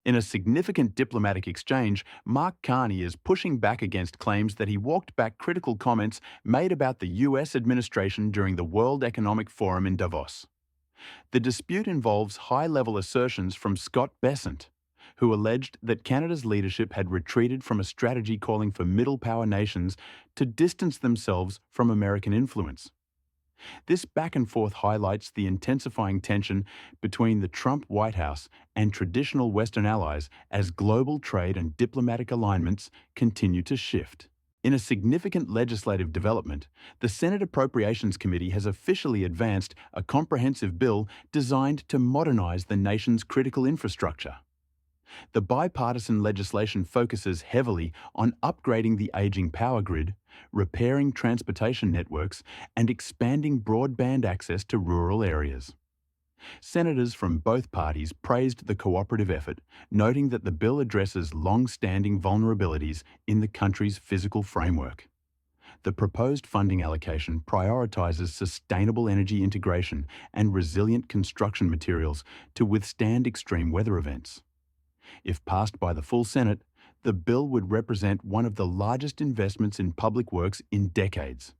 In a significant diplomatic exchange, Mark Carney is pushing back against claims that he walked back critical comments made about the US administration during the World Economic Forum in Davos. The dispute involves high-level assertions from Scott Bessent, who alleged that Canada's leadership had retreated from a strategy calling for middle-power nations to distance themselves from American influence. This back and forth highlights the intensifying tension between the Trump White House and traditional Western allies as global trade and diplomatic alignments continue to shift. In a significant legislative development, the Senate Appropriations Committee has officially advanced a comprehensive bill designed to modernize the nation's critical infrastructure. The bipartisan legislation focuses heavily on upgrading the aging power grid, repairing transportation networks, and expanding broadband access to rural areas. Senators from both parties praised the cooperative effort, noting that the bill addresses long-standing vulnerabilities in the country's physical framework. The proposed funding allocation prioritizes sustainable energy integration and resilient construction materials to withstand extreme weather events. If passed by the full Senate, the bill would represent one of the largest investments in public works in decades.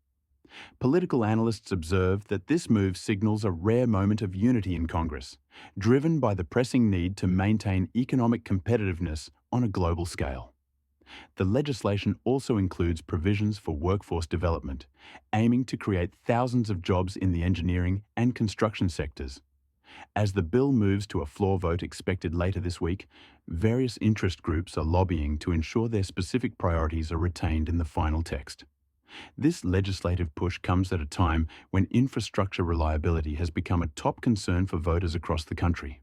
Political analysts observe that this move signals a rare moment of unity in Congress, driven by the pressing need to maintain economic competitiveness on a global scale. The legislation also includes provisions for workforce development, aiming to create thousands of jobs in the engineering and construction sectors. As the bill moves to a floor vote expected later this week, various interest groups are lobbying to ensure their specific priorities are retained in the final text. This legislative push comes at a time when infrastructure reliability has become a top concern for voters across the country.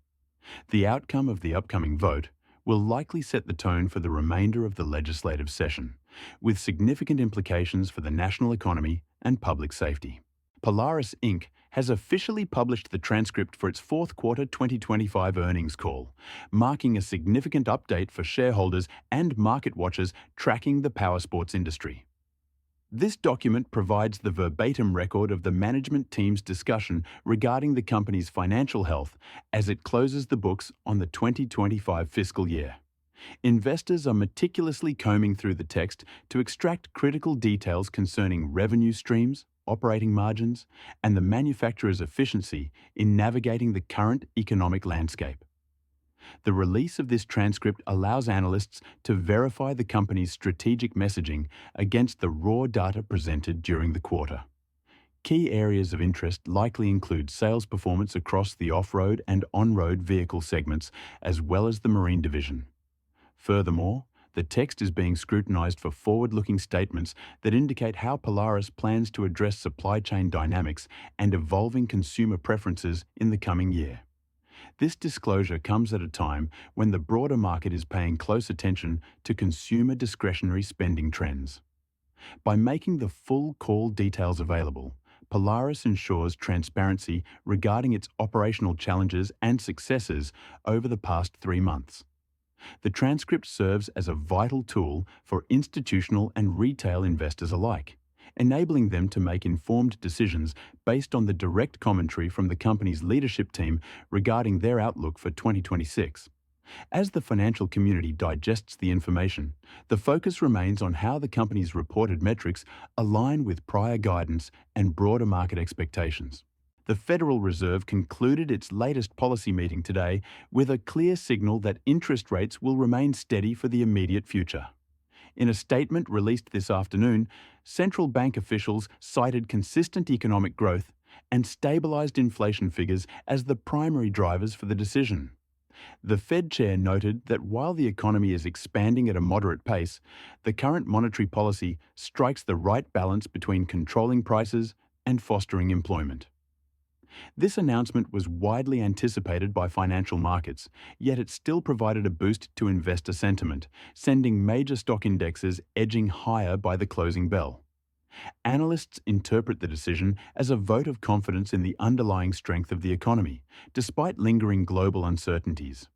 The outcome of the upcoming vote will likely set the tone for the remainder of the legislative session, with significant implications for the national economy and public safety. Polaris Inc. has officially published the transcript for its fourth quarter 2025 earnings call, marking a significant update for shareholders and market watchers tracking the powersports industry. This document provides the verbatim record of the management team's discussion regarding the company's financial health as it closes the books on the 2025 fiscal year. Investors are meticulously combing through the text to extract critical details concerning revenue streams, operating margins, and the manufacturer's efficiency in navigating the current economic landscape. The release of this transcript allows analysts to verify the company's strategic messaging against the raw data presented during the quarter. Key areas of interest likely include sales performance across the off-road and on-road vehicle segments, as well as the marine division. Furthermore, the text is being scrutinized for forward-looking statements that indicate how Polaris plans to address supply chain dynamics and evolving consumer preferences in the coming year. This disclosure comes at a time when the broader market is paying close attention to consumer discretionary spending trends. By making the full call details available, Polaris ensures transparency regarding its operational challenges and successes over the past 3 months. The transcript serves as a vital tool for institutional and retail investors alike, enabling them to make informed decisions based on the direct commentary from the company's leadership team regarding their outlook for 2026. As the financial community digests the information, the focus remains on how the company's reported metrics align with prior guidance and broader market expectations. The Federal Reserve concluded its latest policy meeting today with a clear signal that interest rates will remain steady for the immediate future. In a statement released this afternoon, central bank officials cited consistent economic growth and stabilized inflation figures as the primary drivers for the decision. The Fed chair noted that while the economy is expanding at a moderate pace, the current monetary policy strikes the right balance between controlling prices and fostering employment. This announcement was widely anticipated by financial markets, yet it still provided a boost to investor sentiment, sending major stock indexes edging higher by the closing bell. Analysts interpret the decision as a vote of confidence in the underlying strength of the economy, despite lingering global uncertainties.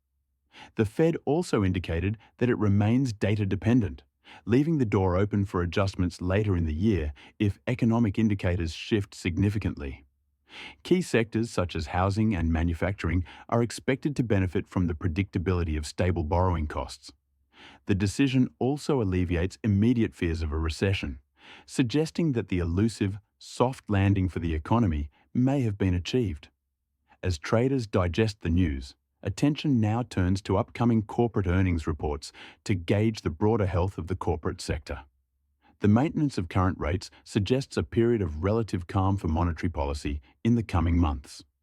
The Fed also indicated that it remains data-dependent, leaving the door open for adjustments later in the year if economic indicators shift significantly. Key sectors such as housing and manufacturing are expected to benefit from the predictability of stable borrowing costs. The decision also alleviates immediate fears of a recession, suggesting that the elusive soft landing for the economy may have been achieved. As traders digest the news, attention now turns to upcoming corporate earnings reports to gauge the broader health of the corporate sector. The maintenance of current rates suggests a period of relative calm for monetary policy in the coming months.